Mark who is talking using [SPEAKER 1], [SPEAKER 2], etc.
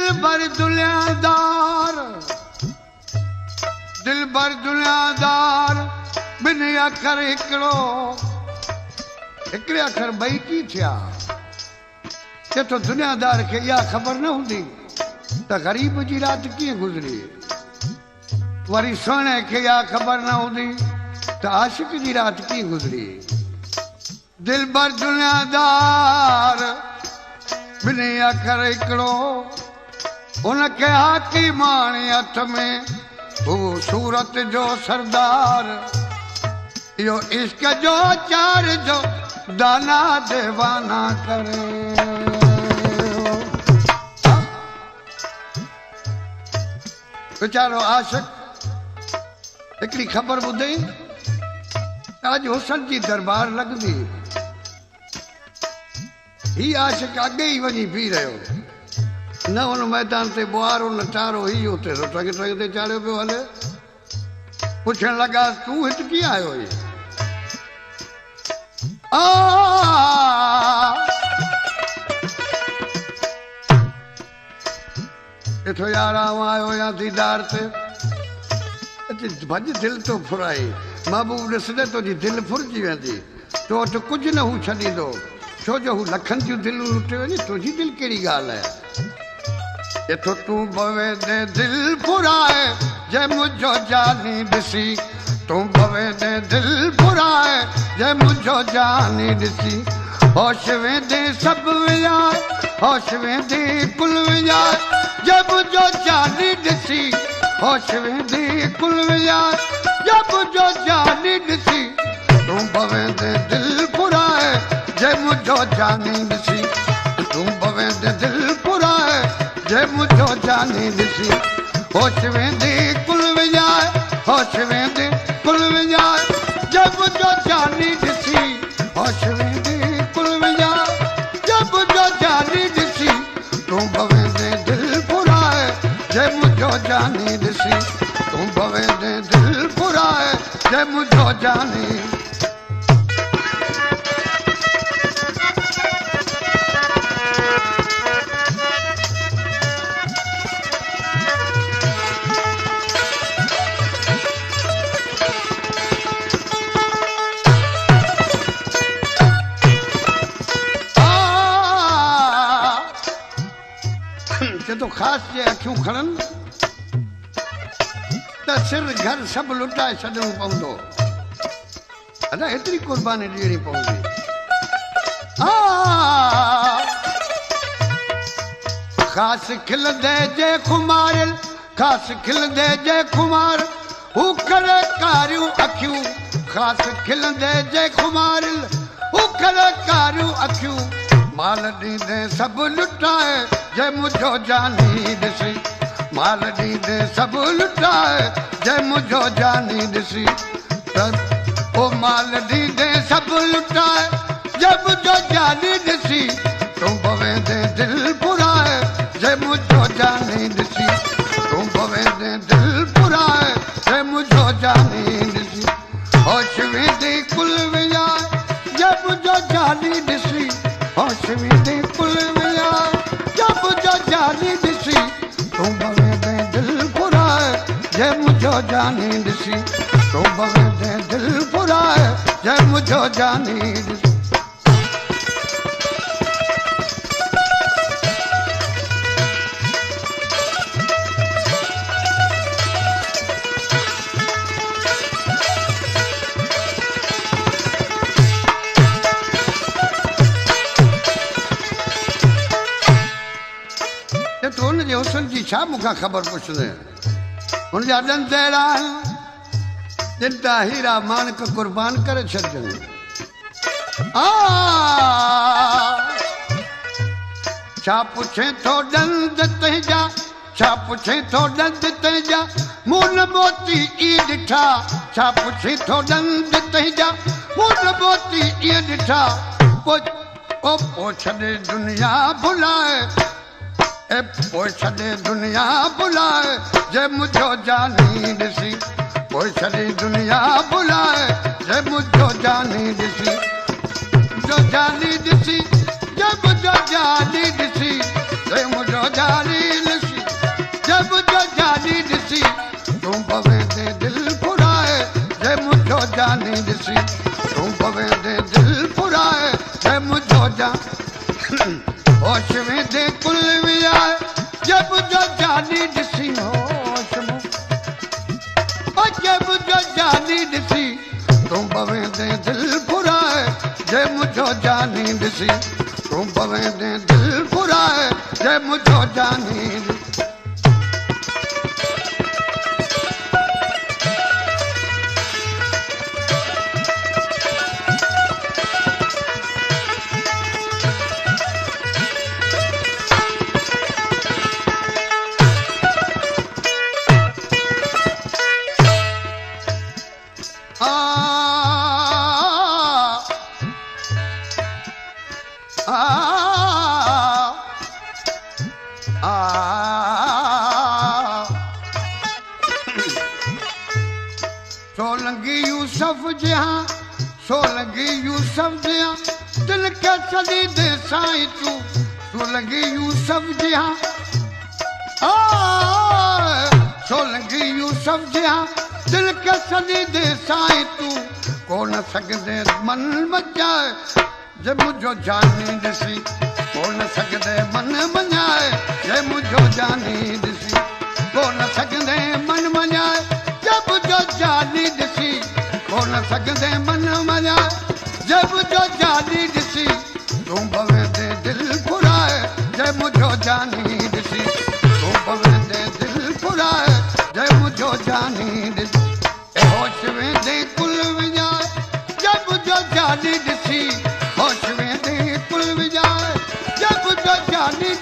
[SPEAKER 1] दिल भर दुनियादार दिल भर दुनियादार बिन अखर हिकिड़ो हिकिड़े अखर ॿई की थिया चए दुनियादार खे इहा ख़बर न हूंदी त ग़रीब जी राति कीअं गुज़री वरी सोने खे इहा ख़बर न हूंदी त आशिक जी राति कीअं गुज़री दिल भर दुनियादार बिन अखर हिकिड़ो उनखे हाकिमाणी हथ में हू सूरत जो सरदार इहो इश्क जो चार जो दाना देवाना करे वीचारो आशिक हिकिड़ी ख़बर ॿुधई अॼु हुसन जी दरबार लॻंदी ही आशिक अॻे ई वञी बीह रहियो न हुन मैदान ते ॿुआरो न चारो ही उते टंग टंग ते चाढ़ियो पियो हले पुछण लॻा तूं हिते कीअं आयो हुई इथो यार आयो या दीदार ते भॼ दिलि तो फुराई महबूब ॾिसंदे तुंहिंजी दिलि फुरजी वेंदी तो वटि कुझु न हू छॾींदो छो जो हू लखनि जूं दिलूं लुटे वञे तुंहिंजी दिलि कहिड़ी ॻाल्हि आहे इथो तूं भवे दे दिलि फुराए जंहिं मुंहिंजो जानी ॾिसी तूं भवे दे दिलि फुराए जंहिं मुंहिंजो जानी ॾिसी होश वेंदे सभु विञाए होश वेंदे कुल विञाए जंहिं मुंहिंजो जानी ॾिसी होश वेंदे कुल विञाए जंहिं मुंहिंजो जानी ॾिसी तूं भवे दे दिलि फुराए जंहिं मुंहिंजो जानी ॾिसी तूं भवे दे दिलि फुराए जंहिं मुंहिंजो जानी ॾिसी होश वेंदे कुल विञाए होश वेंदे कुल विञाए जंहिं मुंहिंजो जानी ॾिसी होश वेंदे कुल विञाए जंहिं मुंहिंजो जानी ॾिसी तूं भवे दे दिलि फुराए जंहिं मुंहिंजो जानी ॾिसी तूं भवे दे दिलि फुराए जंहिं मुंहिंजो जानी तो खास जे अखियूं खणनि त सिर घर सभु लुटाए छॾिणो पवंदो अदा एतिरी कुर्बानी ॾियणी पवंदी ख़ासि खिलंदे जे खुमारियल ख़ासि खिलंदे जे खुमार हू करे कारियूं अखियूं ख़ासि खिलंदे जे खुमारियल हू करे कारियूं अखियूं माल ॾींदे सभु लुटाए जंहिं मुंहिंजो जानी ॾिसी माल ॾींदे सभु लुटाए जंहिं मुंहिंजो जानी ॾिसी त ओ माल ॾींदे सभु लुटाए जंहिं मुंहिंजो जानी ॾिसी तूं भवे दे दिलि फुराए जंहिं मुंहिंजो जानी ॾिसी तूं भवे दे दिलि फुराए जंहिं मुंहिंजो जानी ॾिसी होश वेंदे कुल विञाए जंहिं मुंहिंजो जानी ॾिसी होश वेंदे कुल विञाए जंहिं मुंहिंजो जानी ॾिसी तूं भवे दे दिलि फुराए जंहिं मुंहिंजो जानी ॾिसी तूं भवे दे दिलि फुराए जंहिं मुंहिंजो जानी ॾिसी हुनजे हुसन जी छा मूंखां ख़बर पुछंदे हुनजा ॾंद अहिड़ा आहिनि जिन तां हीरा माणिक क़ुर्बान करे छॾिजनि छा पुछे थो ॾंद तुंहिंजा छा पुछे थो ॾंद तुंहिंजा मूं न मोती ई ॾिठा छा पुछे थो ॾंद तुंहिंजा मूं न मोती ई ॾिठा पोइ छॾे दुनिया भुलाए पोइ छॾे दुनिया भुलाए जंहिं मुंहिंजो जानी ॾिसी पोइ छॾे दुनिया भुलाए जंहिं मुंहिंजो जानी ॾिसी जो जानी ॾिसी जंहिं मुंहिंजो जानी ॾिसी जंहिं मुंहिंजो जानी ॾिसी मुंहिंजो जानी ॾिसी होश में जब मुंहिंजो जानी ॾिसी तूं पवेंदे दिलि फुराए जे मुंहिंजो जानी ॾिसी तूं पवेंदे दिलि फुराए जे मुंहिंजो जानी सोलंगी यूसुफ जहां सोलंगी यूसुफ जहां दिल के सदी दे साईं तू सोलंगी यूसुफ जहां सोलंगी यूसुफ जहां दिल के सदी दे साईं तू कोन सघंदे मन मचाए जे मुंहिंजो जानी ॾिसी कोन सघंदे मन मञाए जे मुंहिंजो जानी ॾिसी कोन सघंदे मन मञाए जे मुंहिंजो जानी ॾिसी कोन सघंदे मन मञाए जे मुंहिंजो जानी ॾिसी तूं पवेंदे दिलि फुराए जे मुंहिंजो जानी ॾिसी तूं पवेंदे दिलि फुराए जे मुंहिंजो जानी ॾिसी होश वेंदे कुल विञाए जे मुंहिंजो जानी ॾिसी होश वेंदे कुल विञाए जे मुंहिंजो जानी